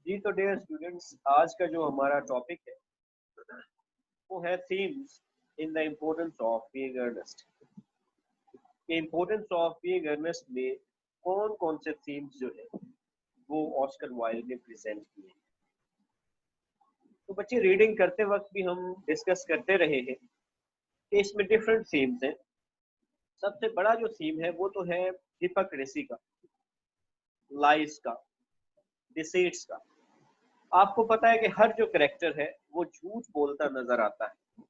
जी तो dear students, आज का जो हमारा टॉपिक है वो है themes in the importance of being earnest. कि इम्पोर्टेंस ऑफ बीइंग अर्नेस्ट में कौन कौन से थीम्स जो है वो ऑस्कर वाइल्ड ने प्रेजेंट किए हैं। तो बच्चे, रीडिंग करते वक्त भी हम डिस्कस करते रहे हैं कि इसमें डिफरेंट थीम्स हैं। सबसे बड़ा जो थीम है वो तो है हिपोक्रेसी का, लाइज का, डिसीट्स का। आपको पता है कि हर जो करेक्टर है वो झूठ बोलता नजर आता है,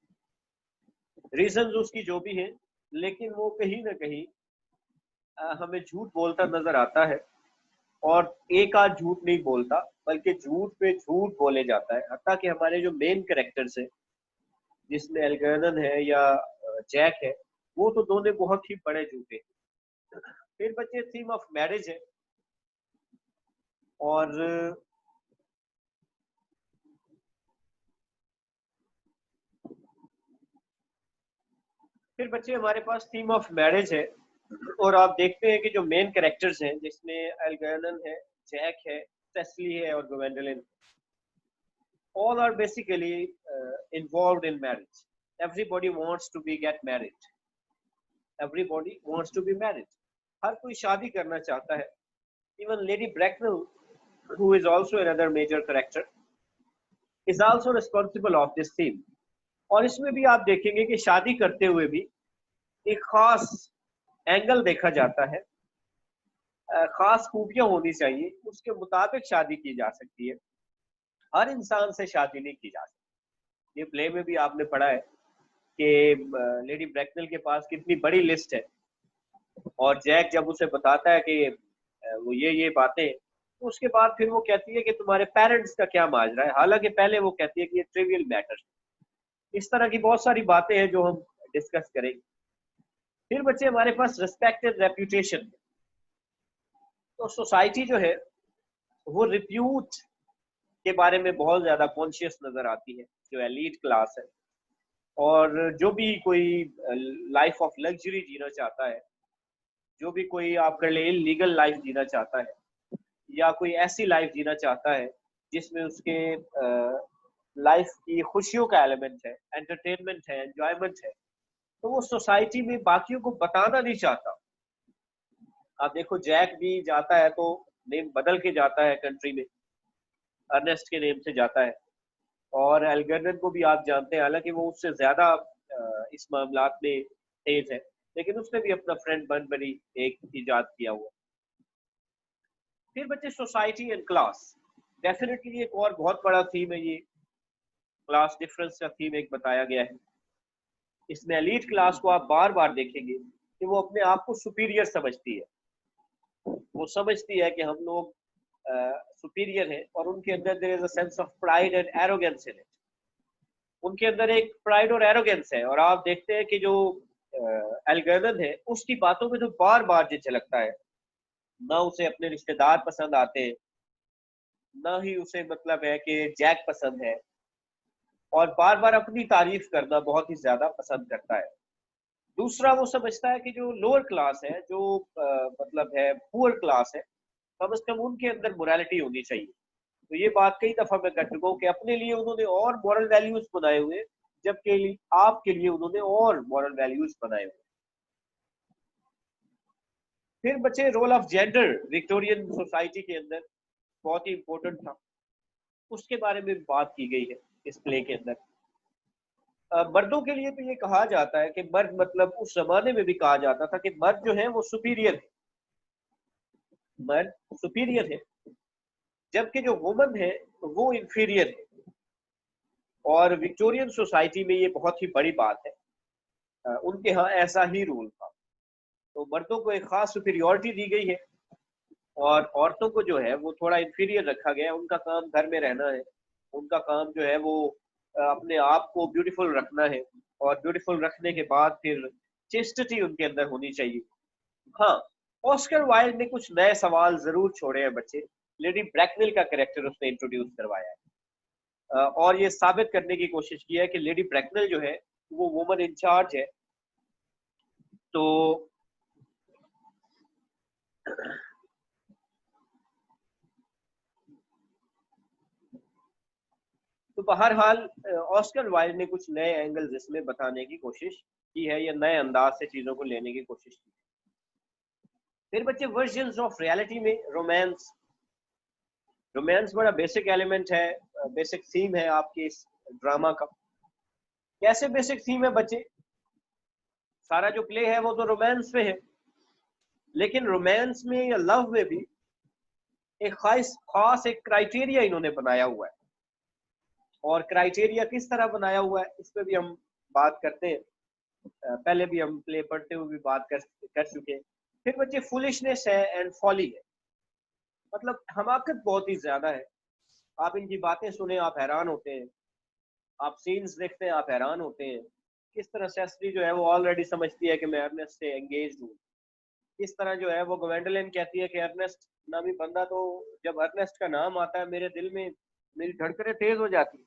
रीजन उसकी जो भी है, लेकिन वो कहीं ना कहीं हमें झूठ बोलता नजर आता है। और एक आध झूठ नहीं बोलता, बल्कि झूठ पे झूठ बोले जाता है। हत्ता कि हमारे जो मेन कैरेक्टर्स है, जिसमें एल्गर्नन है या जैक है, वो तो दोनों बहुत ही बड़े झूठे हैं। फिर बच्चे थीम ऑफ मैरिज है। और फिर बच्चे हमारे पास थीम ऑफ मैरिज है। और आप देखते हैं कि जो मेन कैरेक्टर्स हैं, जिसमें एल्गर्नन है, जैक है, सेस्ली है और Gwendolyn, all are basically involved in marriage. Everybody wants to be get married. Everybody wants to be married. हर कोई शादी करना चाहता है. Even Lady Bracknell, who is also another major character, is also responsible of this theme. और इसमें भी आप देखेंगे कि शादी करते हुए भी एक खास एंगल देखा जाता है, खास खूबियां होनी चाहिए, उसके मुताबिक शादी की जा सकती है। हर इंसान से शादी नहीं की जा सकती। ये प्ले में भी आपने पढ़ा है कि लेडी ब्रैकनल के पास कितनी बड़ी लिस्ट है। और जैक जब उसे बताता है कि वो ये बातें, तो उसके बाद फिर वो कहती है कि तुम्हारे पेरेंट्स का क्या माजरा है, हालांकि पहले वो कहती है कि ये ट्रिवियल मैटर। इस तरह की बहुत सारी बातें हैं जो हम डिस्कस करेंगे। फिर बच्चे हमारे पास रिस्पेक्ट एंड रेप्यूटेशन। तो सोसाइटी जो है वो रिप्यूट के बारे में बहुत ज्यादा कॉन्शियस नजर आती है, जो एलीट क्लास है। और जो भी कोई लाइफ ऑफ लग्जरी जीना चाहता है, जो भी कोई आपके लिए लीगल लाइफ जीना चाहता है, या कोई ऐसी लाइफ जीना चाहता है जिसमें उसके लाइफ की खुशियों का एलिमेंट है, एंटरटेनमेंट है, एंजॉयमेंट है, तो वो सोसाइटी में बाकियों को बताना नहीं चाहता। आप देखो, जैक भी जाता है तो नेम बदल के जाता है कंट्री में, अर्नेस्ट के नेम से जाता है। और एल्गर्नन को भी आप जानते हैं, हालांकि वो उससे ज्यादा इस मामलात में तेज है, लेकिन उसने भी अपना फ्रेंड बन बनी एक इजाद किया हुआ। फिर बच्चे सोसाइटी एंड क्लास, डेफिनेटली एक और बहुत बड़ा थीम है ये। क्लास डिफरेंस का थीम एक बताया गया है। इसमें एलीट क्लास को आप बार बार देखेंगे कि वो अपने आप को सुपीरियर समझती है। वो समझती है कि हम लोग सुपीरियर हैं, और उनके अंदर there is a sense of pride and arrogance in it. उनके अंदर एक प्राइड और एरोगेंस है। और आप देखते हैं कि जो एल्गर्नन है, उसकी बातों में जो बार बार जो झलकता है, ना उसे अपने रिश्तेदार पसंद आते, ना ही उसे मतलब है कि जैक पसंद है, और बार बार अपनी तारीफ करना बहुत ही ज्यादा पसंद करता है। दूसरा, वो समझता है कि जो लोअर क्लास है, जो मतलब है पुअर क्लास है, कम से कम उनके अंदर मोरालिटी होनी चाहिए। तो ये बात कई दफा मैं कर चुका हूँ कि अपने लिए उन्होंने और मॉरल वैल्यूज बनाए हुए, जबकि आपके लिए उन्होंने और मॉरल वैल्यूज बनाए हुए। फिर बचे role of gender Victorian society के अंदर, बहुत ही इंपॉर्टेंट था, उसके बारे में बात की गई है इस प्ले के अंदर। मर्दों के लिए तो ये कहा जाता है कि मर्द, मतलब उस जमाने में भी कहा जाता था कि मर्द जो है वो सुपीरियर है, मर्द सुपीरियर है, जबकि जो वुमन है वो इंफीरियर है। और विक्टोरियन सोसाइटी में ये बहुत ही बड़ी बात है। उनके यहाँ ऐसा ही रूल था। तो मर्दों को एक खास सुपीरियोरिटी दी गई है, और औरतों को जो है वो थोड़ा इंफीरियर रखा गया है। उनका काम घर में रहना है, उनका काम जो है वो अपने आप को ब्यूटीफुल रखना है, और ब्यूटीफुल रखने के बाद फिर चेस्टिटी उनके अंदर होनी चाहिए। हाँ, ऑस्कर वाइल्ड ने कुछ नए सवाल जरूर छोड़े हैं बच्चे। लेडी ब्रैकनेल का कैरेक्टर उसने इंट्रोड्यूस करवाया है, और ये साबित करने की कोशिश की है कि लेडी ब्रैकनेल जो है वो वुमन इंचार्ज है। तो तो बहरहाल ऑस्कर वाइल्ड ने कुछ नए एंगल्स इसमें बताने की कोशिश की है, या नए अंदाज से चीजों को लेने की कोशिश की। फिर बच्चे वर्जन्स ऑफ रियलिटी में रोमांस। रोमांस बड़ा बेसिक एलिमेंट है, बेसिक थीम है आपके इस ड्रामा का। कैसे बेसिक थीम है बच्चे? सारा जो प्ले है वो तो रोमांस में है, लेकिन रोमांस में या लव में भी एक खास एक क्राइटेरिया इन्होंने बनाया हुआ है। और क्राइटेरिया किस तरह बनाया हुआ है इस पे भी हम बात करते हैं। पहले भी हम प्ले पढ़ते हुए भी बात कर चुके हैं। फिर बच्चे फुलिशनेस है एंड फॉली है, मतलब हमाकत बहुत ही ज्यादा है। आप इनकी बातें सुने आप हैरान होते हैं, आप सीन्स देखते हैं आप हैरान होते हैं। किस तरह सेस्ली जो है वो ऑलरेडी समझती है कि मैं अर्नेस्ट से एंगेज हूँ। किस तरह जो है वो ग्वेंडोलिन कहती है कि अर्नेस्ट नामी बंदा, तो जब अर्नेस्ट का नाम आता है मेरे दिल में मेरी धड़कनें तेज हो जाती है,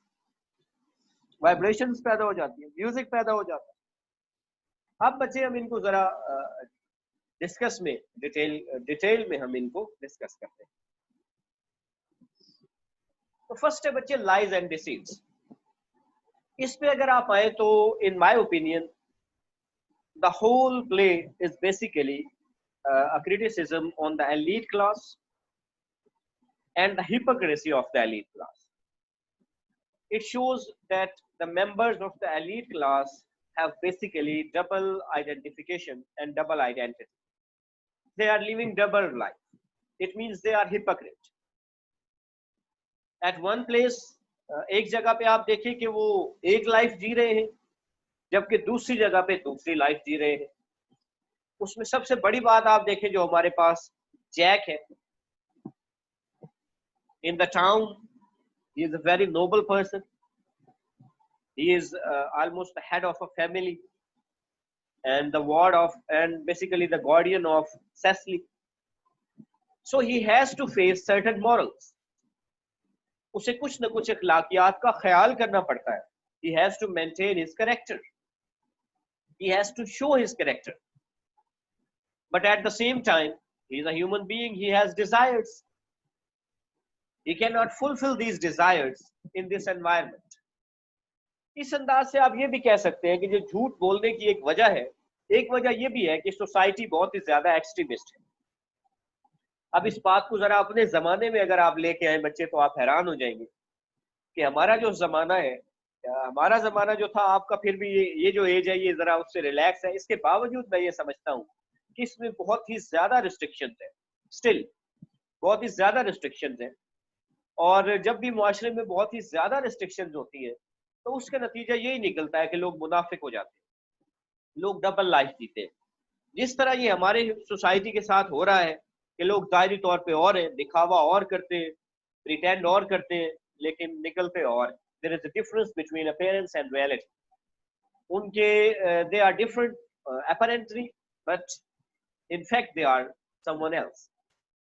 वाइब्रेशंस पैदा हो जाती है, म्यूजिक पैदा हो जाता है। अब बच्चे हम इनको जरा डिस्कस में डिटेल में हम इनको डिस्कस करते हैं। तो फर्स्ट है बच्चे लाइज एंड डिसीट्स। इस पे अगर आप आए तो in my opinion the whole play is basically a criticism on the elite class and the hypocrisy of the elite class. It shows that the members of the elite class have basically double identification and double identity. They are living double life. It means they are hypocrite. At one place, एक जगह पे आप देखिए कि वो एक life जी रहे हैं, जबकि दूसरी जगह पे दूसरी लाइफ जी रहे हैं। उसमें सबसे बड़ी बात आप देखें जो हमारे पास जैक है। In the town, he is a very noble person. He is almost the head of a family and the ward of, and basically the guardian of Cecily. So he has to face certain morals. उसे कुछ न कुछ अखलाकियात का ख्याल करना पड़ता है। He has to maintain his character. He has to show his character. But at the same time, he is a human being. He has desires. He cannot fulfill these desires in this environment. इस अंदाज से आप ये भी कह सकते हैं कि जो झूठ बोलने की एक वजह है, एक वजह ये भी है कि सोसाइटी बहुत ही ज्यादा एक्सट्रीमिस्ट है। अब इस बात को जरा अपने जमाने में अगर आप लेके आए बच्चे तो आप हैरान हो जाएंगे कि हमारा जो जमाना है, हमारा जमाना जो था, आपका फिर भी ये जो एज है ये जरा उससे रिलैक्स है। इसके बावजूद मैं ये समझता हूँ कि इसमें बहुत ही ज्यादा रिस्ट्रिक्शन है, स्टिल बहुत ही ज्यादा रिस्ट्रिक्शन है। और जब भी मुआशरे में बहुत ही ज्यादा रिस्ट्रिक्शन होती है तो उसका नतीजा यही निकलता है कि लोग मुनाफिक हो जाते हैं, लोग डबल लाइफ जीते हैं। जिस तरह ये हमारे सोसाइटी के साथ हो रहा है कि लोग जाहिरी तौर पे और हैं, दिखावा और करते हैं, प्रिटेंड और करते हैं, लेकिन निकलते और। There is a difference between appearance and reality. उनके they are different apparently, but in fact they are someone else.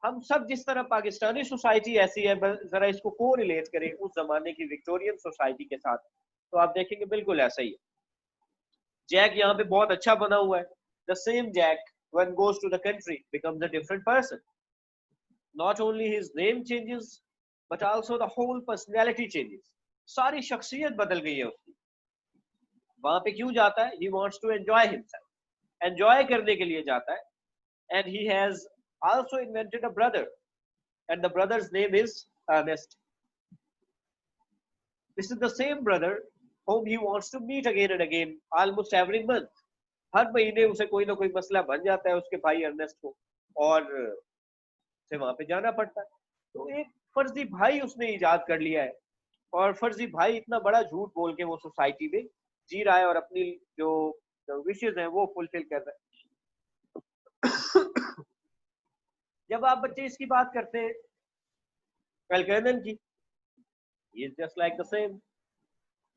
हम सब जिस तरह पाकिस्तानी सोसाइटी ऐसी है, जरा इसको को रिलेट करें उस जमाने की विक्टोरियन सोसाइटी के साथ तो आप देखेंगे बिल्कुल ऐसा ही है। जैक यहाँ पे बहुत अच्छा बना हुआ है। The same Jack when goes to the country becomes a different person. Not only his name changes but also the whole personality changes. सारी शख्सियत बदल गई है उसकी। वहां पे क्यों जाता है? He wants to enjoy himself. Enjoy करने के लिए जाता है। And he has also invented a brother, and the brother's name is Ernest. This is the same brother whom he wants to meet again and again almost every month. हर महीने उसे कोई ना कोई मसला बन जाता है उसके भाई अर्नेस्ट को, और उसे वहां पे जाना पड़ता है। तो एक फर्जी भाई उसने इजाद कर लिया है, और फर्जी भाई इतना बड़ा झूठ बोल के वो सोसाइटी में जी रहा है और अपनी जो विशेज है वो फुलफिल कर रहा है। जब आप बच्चे इसकी बात करते हैं एल्कर्नन की, he is just like the same,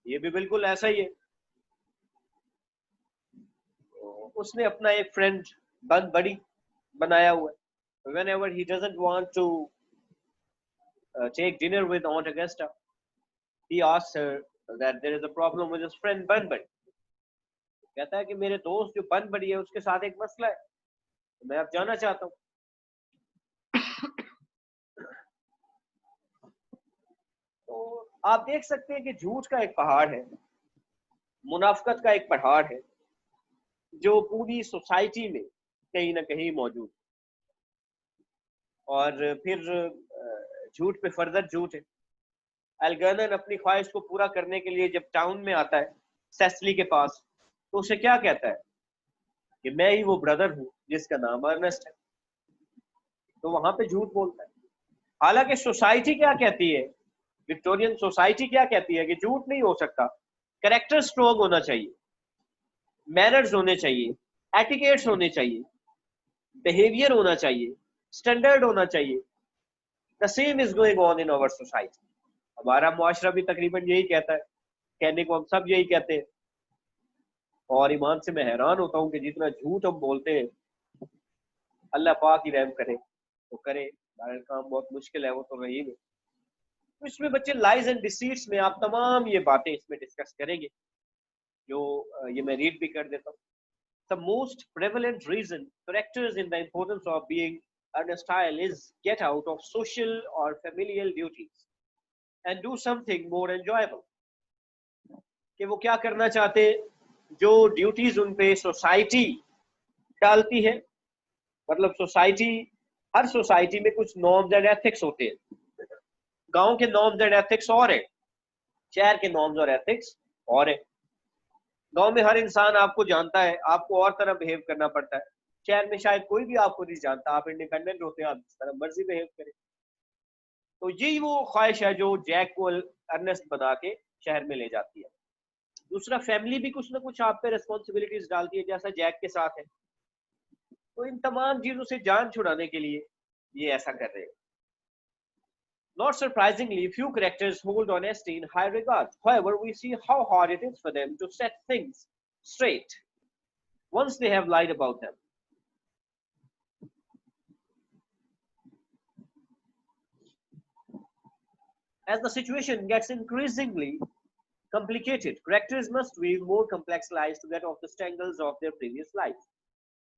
ये भी बिल्कुल ऐसा ही है। उसने अपना एक फ्रेंड बडी बनाया हुआ है। whenever he doesn't want to take dinner with Aunt Augusta, he asks her that there is a problem with his friend Bunbury. कहता है कि मेरे दोस्त जो Bunbury है उसके साथ एक मसला है, तो मैं अब जाना चाहता हूँ। तो आप देख सकते हैं कि झूठ का एक पहाड़ है, मुनाफिकत का एक पहाड़ है, जो पूरी सोसाइटी में कहीं ना कहीं मौजूद। और फिर झूठ पे फर्दर झूठ है। एल्गर्नन अपनी ख्वाहिश को पूरा करने के लिए जब टाउन में आता है सेस्ली के पास, तो उसे क्या कहता है कि मैं ही वो ब्रदर हूँ जिसका नाम अर्नेस्ट है। तो वहां पे झूठ बोलता है। हालांकि सोसाइटी क्या कहती है, विक्टोरियन सोसाइटी क्या कहती है कि झूठ नहीं हो सकता, कैरेक्टर स्ट्रॉन्ग होना चाहिए, मैनर्स होने चाहिए, एटिकेट्स होने चाहिए, बिहेवियर होना चाहिए, स्टैंडर्ड होना चाहिए। The same is going on in our society. हमारा मुआशरा भी तकरीबन यही कहता है, कहने को हम सब यही कहते हैं। और ईमान से मैं हैरान होता हूँ कि जितना झूठ हम बोलते हैं, अल्लाह पाक ही रहम करे तो करे, हमारा काम बहुत मुश्किल है, वो तो रहीम है। तो इसमें बच्चे लाइज एंड डिसीट्स में आप तमाम ये बातें इसमें डिस्कस करेंगे, जो ये मैं रीड भी कर देता हूँ। The most prevalent reason characters in the importance of being earnestile is get out of social or familial duties and do something more enjoyable। कि वो क्या करना चाहते, जो ड्यूटीज उन पे सोसाइटी डालती है, मतलब सोसाइटी, हर सोसाइटी में कुछ नॉर्म्स एंड एथिक्स होते हैं। गांव के नॉर्म्स एंड एथिक्स और है, शहर के नॉर्म्स और एथिक्स और है। गांव में हर इंसान आपको जानता है, आपको और तरह बिहेव करना पड़ता है। शहर में शायद कोई भी आपको नहीं जानता, आप इंडिपेंडेंट होते हैं, आप जिस तरह मर्जी बिहेव करें। तो यही वो ख्वाहिश है जो जैक को अर्नेस्ट बना के शहर में ले जाती है। दूसरा, फैमिली भी कुछ ना कुछ आप पे रिस्पॉन्सिबिलिटीज डालती है, जैसा जैक के साथ है। तो इन तमाम चीजों से जान छुड़ाने के लिए ये ऐसा कर रहे हैं। Not surprisingly, few characters hold honesty in high regard. However, we see how hard it is for them to set things straight once they have lied about them. As the situation gets increasingly complicated, characters must weave more complex lies to get off the strangles of their previous life.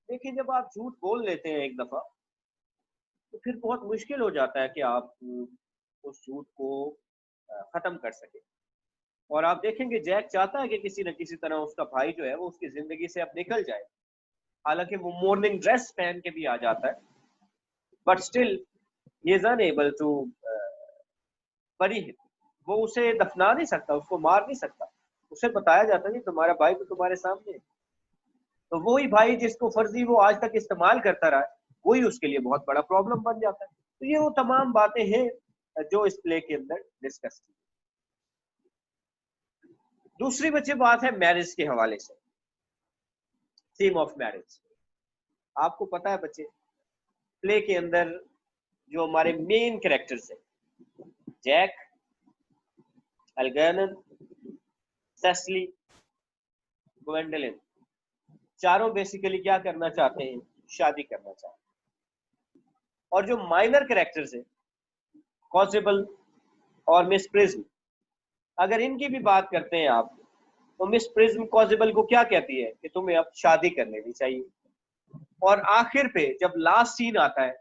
देखिए, जब आप झूठ बोल लेते हैं एक दफा, तो फिर बहुत मुश्किल हो जाता है कि आप उस झूठ को खत्म कर सके। और आप देखेंगे जैक चाहता है कि किसी न किसी तरह उसका भाई जो है वो उसकी जिंदगी से अब निकल जाए। हालांकि वो मॉर्निंग ड्रेस पहन के भी आ जाता है, but still he is unable to bury him. वो उसे दफना नहीं सकता, उसको मार नहीं सकता। उसे बताया जाता है तुम्हारा भाई तो तुम्हारे सामने है। तो वही भाई जिसको फर्जी वो आज तक इस्तेमाल करता रहा, वही उसके लिए बहुत बड़ा प्रॉब्लम बन जाता है। तो ये वो तमाम बातें हैं जो इस प्ले के अंदर डिस्कस की। दूसरी बच्चे बात है मैरिज के हवाले से, थीम ऑफ मैरिज। आपको पता है बच्चे, प्ले के अंदर जो हमारे मेन कैरेक्टर्स हैं, जैक, एल्गर्नन, सेस्ली, ग्वेंडोलिन, चारों बेसिकली क्या करना चाहते हैं, शादी करना चाहते हैं। और जो माइनर कैरेक्टर्स हैं, कॉन्स्टेबल और मिस प्रिज्म, अगर इनकी भी बात करते हैं आप, तो मिस प्रिज्म कॉन्स्टेबल को क्या कहती है कि तुम्हें अब शादी कर लेनी चाहिए। और आखिर पे जब लास्ट सीन आता है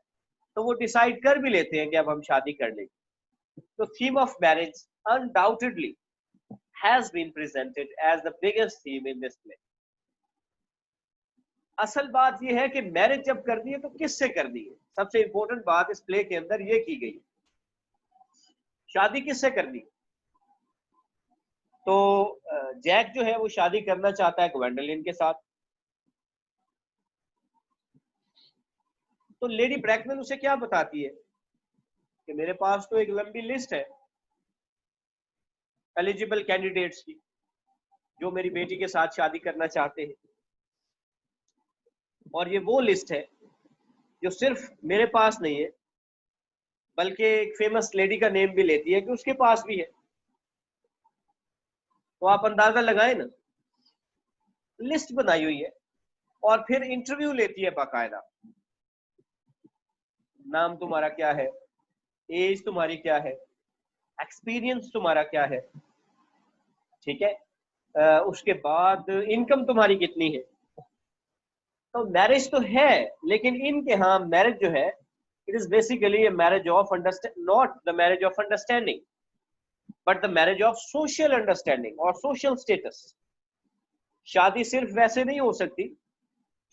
तो वो डिसाइड कर भी लेते हैं कि अब हम शादी कर लेंगे। तो theme of marriage undoubtedly has been presented as the biggest theme in this play। असल बात यह है कि मैरिज जब करनी है तो किससे करनी है, सबसे इंपॉर्टेंट बात इस प्ले के अंदर ये की गई, शादी किससे करनी है। तो जैक जो है वो शादी करना चाहता है ग्वेंडोलिन के साथ। तो लेडी ब्रैकमैन उसे क्या बताती है कि मेरे पास तो एक लंबी लिस्ट है एलिजिबल कैंडिडेट्स की, जो मेरी बेटी के साथ शादी करना चाहते हैं। और ये वो लिस्ट है जो सिर्फ मेरे पास नहीं है, बल्कि एक फेमस लेडी का नेम भी लेती है कि उसके पास भी है। तो आप अंदाजा लगाएं ना, लिस्ट बनाई हुई है और फिर इंटरव्यू लेती है बाकायदा। नाम तुम्हारा क्या है, एज तुम्हारी क्या है, एक्सपीरियंस तुम्हारा क्या है, ठीक है, उसके बाद इनकम तुम्हारी कितनी है। तो मैरिज तो है, लेकिन इनके यहाँ मैरिज जो है, it is basically a marriage of understand, not the marriage of understanding, but the marriage of social understanding और सोशल स्टेटस। शादी सिर्फ वैसे नहीं हो सकती,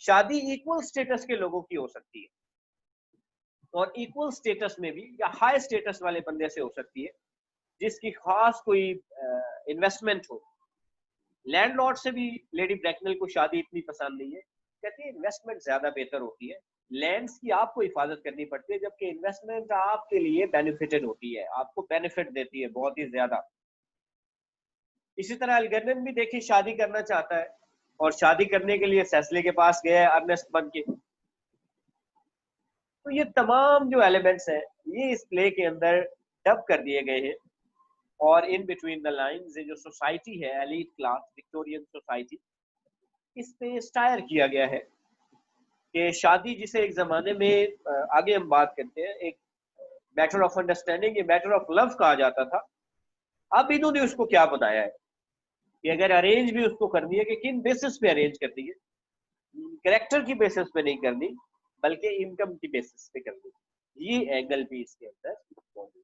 शादी इक्वल स्टेटस के लोगों की हो सकती है, और इक्वल स्टेटस में भी या हाई स्टेटस वाले बंदे से हो सकती है जिसकी खास कोई इन्वेस्टमेंट हो। लैंडलॉर्ड से भी लेडी ब्रैकनेल को शादी इतनी पसंद नहीं है, कहती है इन्वेस्टमेंट ज्यादा बेहतर होती है, लैंड्स की आपको हिफाजत करनी पड़ती है, जबकि इन्वेस्टमेंट आपके लिए बेनिफिटेड होती है, आपको बेनिफिट देती है बहुत ही ज्यादा। इसी तरह एल्गर्नन भी देखिए शादी करना चाहता है और शादी करने के लिए सेस्ले के पास गया है अर्नेस्ट बन के। तो ये तमाम जो एलिमेंट्स हैं ये इस प्ले के अंदर डब कर दिए गए हैं, और इन बिटवीन द लाइंस ये जो सोसाइटी है एलीट क्लास विक्टोरियन सोसाइटी, इस पे स्टायर किया गया है कि शादी जिसे एक जमाने में आगे हम बात करते हैं एक matter of understanding, matter of love कहा जाता था, अब इन्होंने उसको क्या बनाया है कि अगर अरेंज भी उसको करनी है कि किन बेसिस पे अरेंज करनी है, कैरेक्टर की बेसिस पे नहीं करनी बल्कि इनकम की बेसिस पे करनी, ये एंगल भी इसके अंदर मौजूद।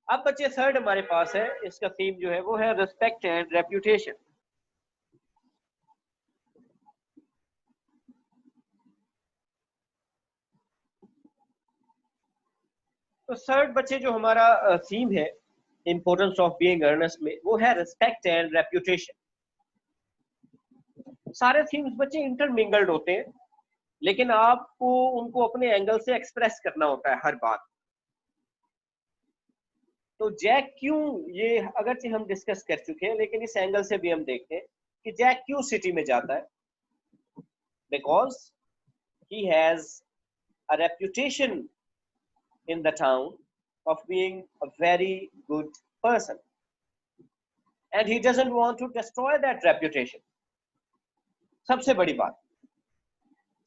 अब बच्चे थर्ड हमारे पास है, इसका थीम जो है वो है रिस्पेक्ट एंड रेप्यूटेशन। तो थर्ड बच्चे जो हमारा थीम है इंपॉर्टेंस ऑफ बीइंग अर्नेस्ट में, वो है रिस्पेक्ट एंड रेप्यूटेशन। सारे थीम्स बच्चे इंटरमिंगल्ड होते हैं, लेकिन आपको उनको अपने एंगल से एक्सप्रेस करना होता है हर बात। तो जैक क्यों, ये अगरचे हम डिस्कस कर चुके हैं लेकिन इस एंगल से भी हम देखते हैं कि जैक क्यों सिटी में जाता है, because he has a reputation in the town of being a very good person, and he doesn't want to destroy that reputation, सबसे बड़ी बात।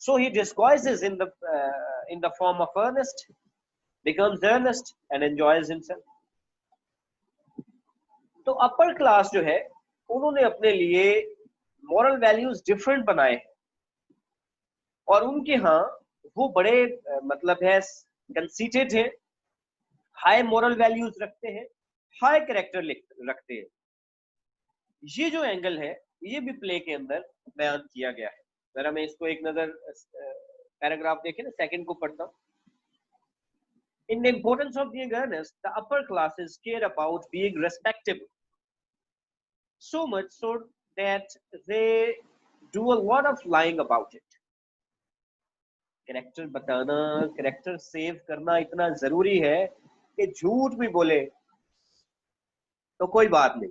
So he disguises in the form of Ernest, becomes earnest and enjoys himself. तो upper class जो है उन्होंने अपने लिए moral values different बनाए हैं, और उनके यहाँ वो बड़े मतलब है कंसीटेड है, हाई मॉरल वैल्यूज रखते हैं, हाई कैरेक्टर रखते हैं। ये जो एंगल है ये भी प्ले के अंदर बयान किया गया है। जरा मैं इसको एक नजर पैराग्राफ देखें ना, सेकंड को पढ़ता हूँ। In the importance of being earnest, the upper classes care about being respectable, so much so that they do a lot of lying about it. Character बताना, कैरेक्टर सेव करना इतना जरूरी है कि झूठ भी बोले तो कोई बात नहीं,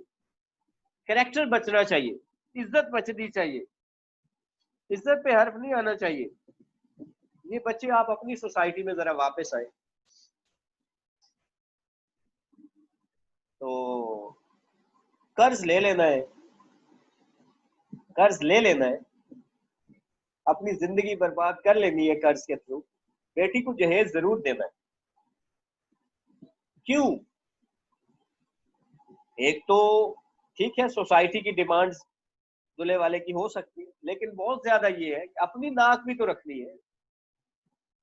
कैरेक्टर बचना चाहिए, इज्जत बचनी चाहिए, इज्जत पे हर्फ नहीं आना चाहिए। ये बच्चे आप अपनी सोसाइटी में जरा वापस आए तो कर्ज ले लेना है, कर्ज ले लेना है, अपनी जिंदगी बर्बाद कर लेनी है कर्ज के थ्रू, बेटी को जहेज जरूर देना है। क्यों? एक तो ठीक है सोसाइटी की डिमांड्स दूल्हे वाले की हो सकती है, लेकिन बहुत ज्यादा ये है कि अपनी नाक भी तो रखनी है,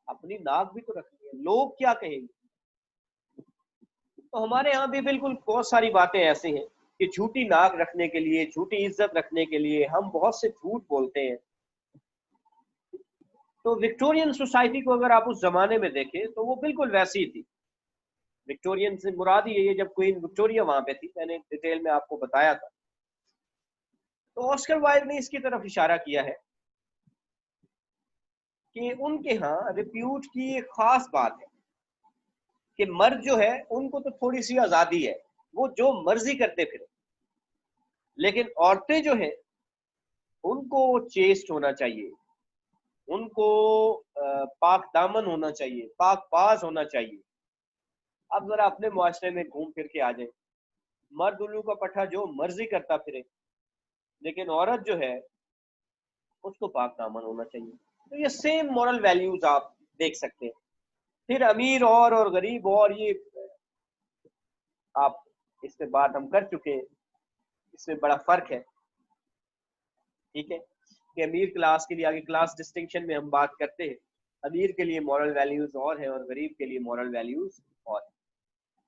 अपनी नाक भी तो रखनी है, लोग क्या कहेंगे। तो हमारे यहाँ भी बिल्कुल बहुत सारी बातें ऐसी हैं कि झूठी नाक रखने के लिए, झूठी इज्जत रखने के लिए हम बहुत से झूठ बोलते हैं। तो विक्टोरियन सोसाइटी को अगर आप उस जमाने में देखें तो वो बिल्कुल वैसी ही थी। विक्टोरियन से मुराद ही है जब क्वीन विक्टोरिया वहां पे थी, मैंने डिटेल में आपको बताया था। तो ऑस्कर वाइल्ड ने इसकी तरफ इशारा किया है कि उनके यहाँ रिप्यूट की एक खास बात है कि मर्द जो है उनको तो थोड़ी सी आजादी है, वो जो मर्जी करते फिरे, लेकिन औरतें जो है उनको चेस्ट होना चाहिए, उनको पाक दामन होना चाहिए, पाक बाज होना चाहिए। अब जरा अपने मुआशरे में घूम फिर के आ जाए, मर्द उल्लू का पट्टा जो मर्जी करता फिरे, लेकिन औरत जो है उसको पाक दामन होना चाहिए। तो ये सेम मॉरल वैल्यूज आप देख सकते हैं। फिर अमीर और गरीब और, ये आप इस पे बात हम कर चुके हैं, इसमें बड़ा फर्क है। ठीक है कि अमीर क्लास के लिए आगे क्लास डिस्टिंक्शन में हम बात करते हैं, अमीर के लिए मॉरल वैल्यूज और है और गरीब के लिए मॉरल वैल्यूज और है।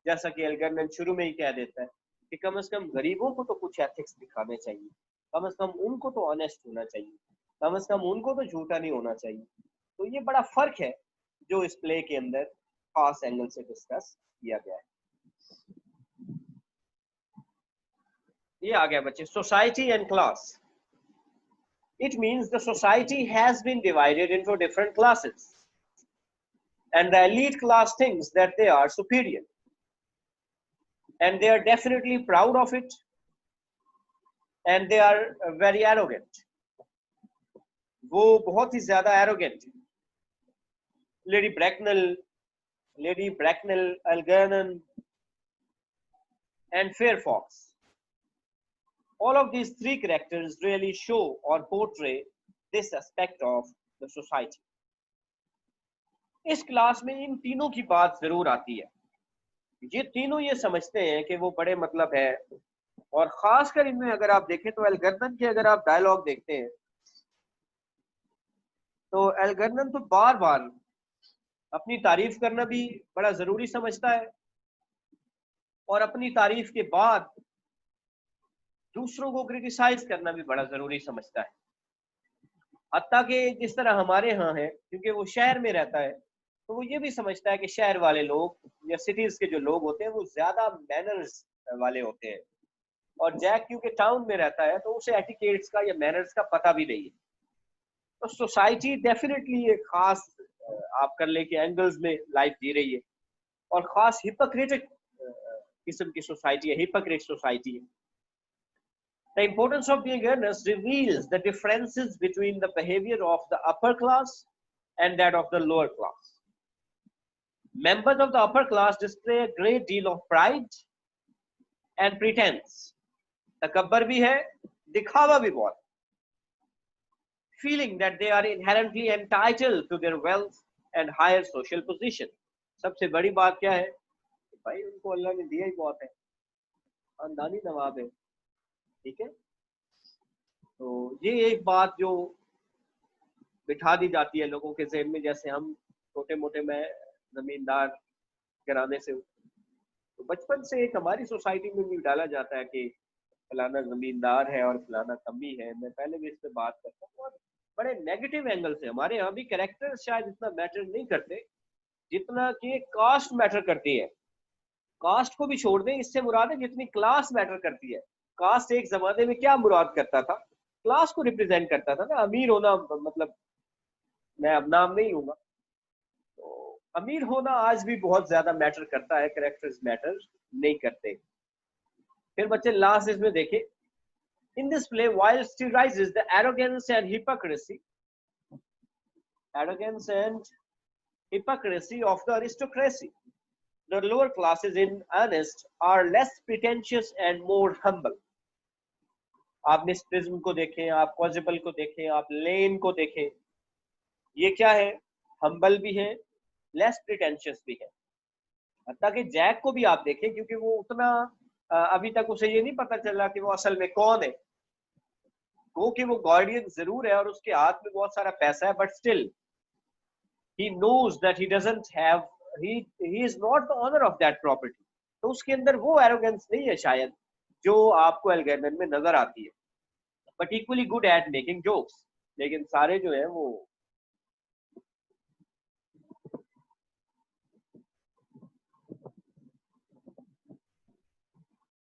जैसा कि एल्गर्नन शुरू में ही कह देता है कि कम से कम गरीबों को तो कुछ एथिक्स दिखाने चाहिए, कम से कम उनको तो ऑनेस्ट होना चाहिए, कम से कम उनको तो झूठा नहीं होना चाहिए। तो ये बड़ा फर्क है जो इस प्ले के अंदर खास एंगल से डिस्कस किया गया है। ये आ गया बच्चे, society and class. It means the society has been divided into different classes, and the elite class thinks that they are superior, and they are definitely proud of it, and they are very arrogant. वो बहुत ही ज्यादा arrogant. Lady Bracknell, Algernon, and Fairfax. All of these three characters really show or portray this aspect of the society. इस class में इन तीनों की बात जरूर आती है। ये तीनों ये समझते हैं कि वो बड़े मतलब है, और खासकर इनमें अगर आप देखें तो एल्गर्नन के अगर आप डायलॉग देखते हैं तो एल्गर्नन तो बार बार अपनी तारीफ करना भी बड़ा जरूरी समझता है, और अपनी तारीफ के बाद दूसरों को क्रिटिसाइज करना भी बड़ा जरूरी समझता है। हत्ता कि जिस तरह हमारे यहाँ है, क्योंकि वो शहर में रहता है, तो वो ये भी समझता है कि शहर वाले लोग या सिटीज के जो लोग होते हैं वो ज्यादा मैनर्स वाले होते हैं, और जैक क्योंकि टाउन में रहता है तो उसे एटिकेट्स का या मैनर्स का पता भी नहीं है। तो सोसाइटी डेफिनेटली एक खास आप कर ले के एंगल्स में लाइफ जी रही है, और खास हिपोक्रेटिक किस्म की सोसाइटी है, हिपोक्रेट सोसाइटी है। The importance of the awareness reveals the differences between the behavior of the upper class and that of the lower class. Members of the upper class display a great deal of pride and pretense. तकब्बर भी है, दिखावा भी बहुत। Feeling that they are inherently entitled to their wealth and higher social position. सबसे बड़ी बात क्या है? भाई उनको अल्लाह ने दिया ही बहुत है, खानदानी नवाब है, ठीक है। तो ये एक बात जो बिठा दी जाती है लोगों के ज़हन में, जैसे हम छोटे मोटे मैं जमींदार घराने से हूँ, तो बचपन से एक हमारी सोसाइटी में भी डाला जाता है कि फलाना जमींदार है और फलाना कमी है। मैं पहले भी इस पे बात करता हूँ, और बड़े नेगेटिव एंगल से हमारे यहाँ भी कैरेक्टर शायद इतना मैटर नहीं करते जितना कि कास्ट मैटर करती है। कास्ट को भी छोड़ दें, इससे मुराद है जितनी क्लास मैटर करती है। कास्ट एक जमाने में क्या मुराद करता था? क्लास को रिप्रेजेंट करता था ना। अमीर होना मतलब, मैं अब नाम नहीं लूंगा, तो अमीर होना आज भी बहुत ज्यादा मैटर करता है, कैरेक्टर्स मैटर नहीं करते। फिर बच्चे लास्ट इसमें देखे, in this play whilst he rises the arrogance and hypocrisy of the aristocracy, the lower classes in earnest are less pretentious and more humble. आप मिस प्रिज्म को देखें, आप पॉसिबल को देखें, आप लेन को देखें, ये क्या है? हम्बल भी है, लेस प्रिटेंशियस भी है। हत्ता कि जैक को भी आप देखें, क्योंकि वो उतना अभी तक उसे ये नहीं पता चला कि वो असल में कौन है। वो कि वो गार्डियन जरूर है और उसके हाथ में बहुत सारा पैसा है, but still he knows that he doesn't have, he is not the owner of that property. तो उसके अंदर वो एरोगेंस नहीं है शायद जो आपको एल्गर्नन में नजर आती है, but equally good at making jokes. लेकिन सारे जो है वो